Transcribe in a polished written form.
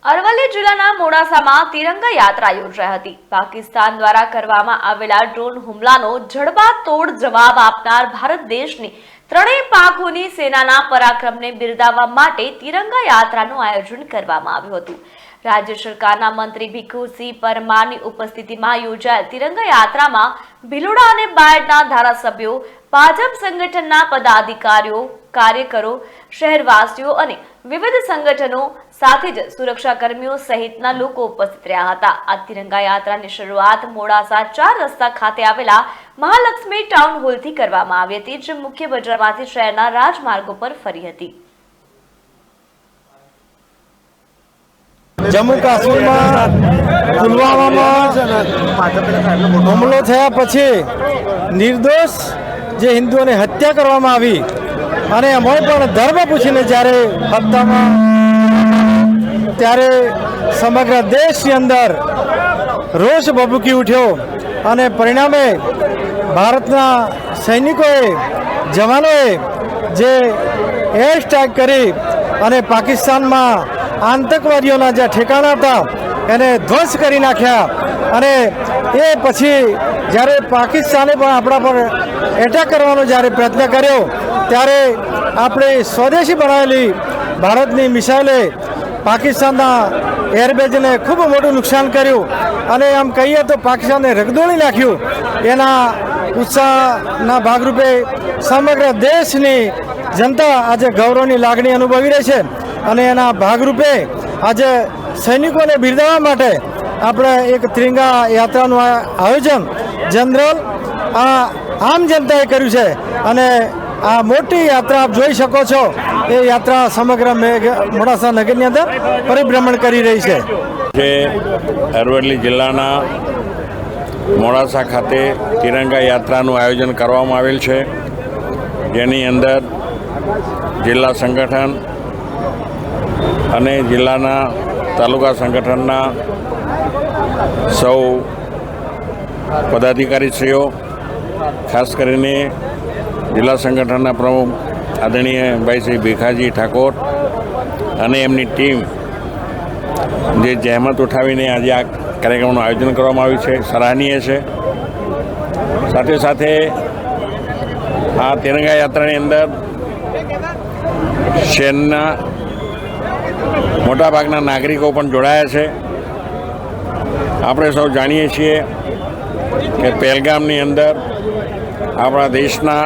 અરવલ્લી જિલ્લાના મોડાસામાં તિરંગા યાત્રા યોજાઈ હતી। પાકિસ્તાન દ્વારા કરવામાં આવેલા ડ્રોન હુમલાનો જડબાતોડ જવાબ આપનાર ભારત દેશની ત્રણેય પાંખોની સેનાના પરાક્રમને બિરદાવવા માટે તિરંગા યાત્રાનું આયોજન કરવામાં આવ્યું હતું। રાજ્ય સરકારના મંત્રી ભીખુસિંહ પરમારની ઉપસ્થિતિમાં યોજાયેલ તિરંગા યાત્રામાં ભિલોડા અને બાયડના ધારાસભ્યો, ભાજપ સંગઠનના પદાધિકારીઓ, કાર્યકરો, શહેરવાસીઓ અને વિવિધ સંગઠનો સાથે જ સુરક્ષાકર્મીઓ સહિતના લોકો ઉપસ્થિત રહ્યા હતા। આ તિરંગા યાત્રાની શરૂઆત મોડાસા 4 રસ્તા ખાતે આવેલા મહાલક્ષ્મી ટાઉન હોલથી કરવામાં આવી હતી, જે મુખ્ય બજારમાંથી શહેરના રાજમાર્ગો પર ફરી હતી। જમ્મુ કાશ્મીરમાં પુલવામામાં હુમલો થયા પછી નિર્દોષ જે હિન્દુઓની હત્યા કરવામાં આવી અને અમે પણ ધર્મ પૂછીને જ્યારે હપ્તામાં ત્યારે સમગ્ર દેશની અંદર રોષ ભભૂકી ઉઠ્યો અને પરિણામે ભારતના સૈનિકોએ, જવાનોએ જે એર સ્ટ્રાઇક કરી અને પાકિસ્તાનમાં આતંકવાદીઓના જે ઠેકાણા હતા એને ધ્વંસ કરી નાખ્યા અને એ પછી જ્યારે પાકિસ્તાને પણ આપણા પર એટેક કરવાનો જ્યારે પ્રયત્ન કર્યો ત્યારે આપણે સ્વદેશી બનાવેલી ભારતની મિસાઇલે પાકિસ્તાનના એરબેઝને ખૂબ મોટું નુકસાન કર્યું અને આમ કહીએ તો પાકિસ્તાનને રગદોળી નાખ્યું। એના ઉત્સાહના ભાગરૂપે સમગ્ર દેશની જનતા આજે ગૌરવની લાગણી અનુભવી રહી છે અને એના ભાગરૂપે આજે સૈનિકોને બિરદાવવા માટે આપણે એક તિરંગા યાત્રાનું આયોજન જનરલ આમ જનતાએ કર્યું છે અને આ મોટી યાત્રા આપ જોઈ શકો છો। એ યાત્રા સમગ્ર મોડાસા નગરની અંદર પરિભ્રમણ કરી રહી છે। જે અરવલ્લી જિલ્લાના મોડાસા ખાતે તિરંગા યાત્રાનું આયોજન કરવામાં આવેલ છે, જેની અંદર જિલ્લા સંગઠન અને જિલ્લાના તાલુકા સંગઠનના સૌ પદાધિકારીશ્રીઓ, ખાસ કરીને જિલ્લા સંગઠનના પ્રમુખ આદરણીય ભાઈ શ્રી ભીખાજી ઠાકોર અને એમની ટીમ જે જહેમત ઉઠાવીને આજે આ કાર્યક્રમનું આયોજન કરવામાં આવ્યું છે, સરાહનીય છે। સાથે સાથે આ તિરંગા યાત્રાની અંદર શહેરના મોટાભાગના નાગરિકો પણ જોડાયા છે। આપણે સૌ જાણીએ છીએ કે પહેલગામની અંદર આપણા દેશના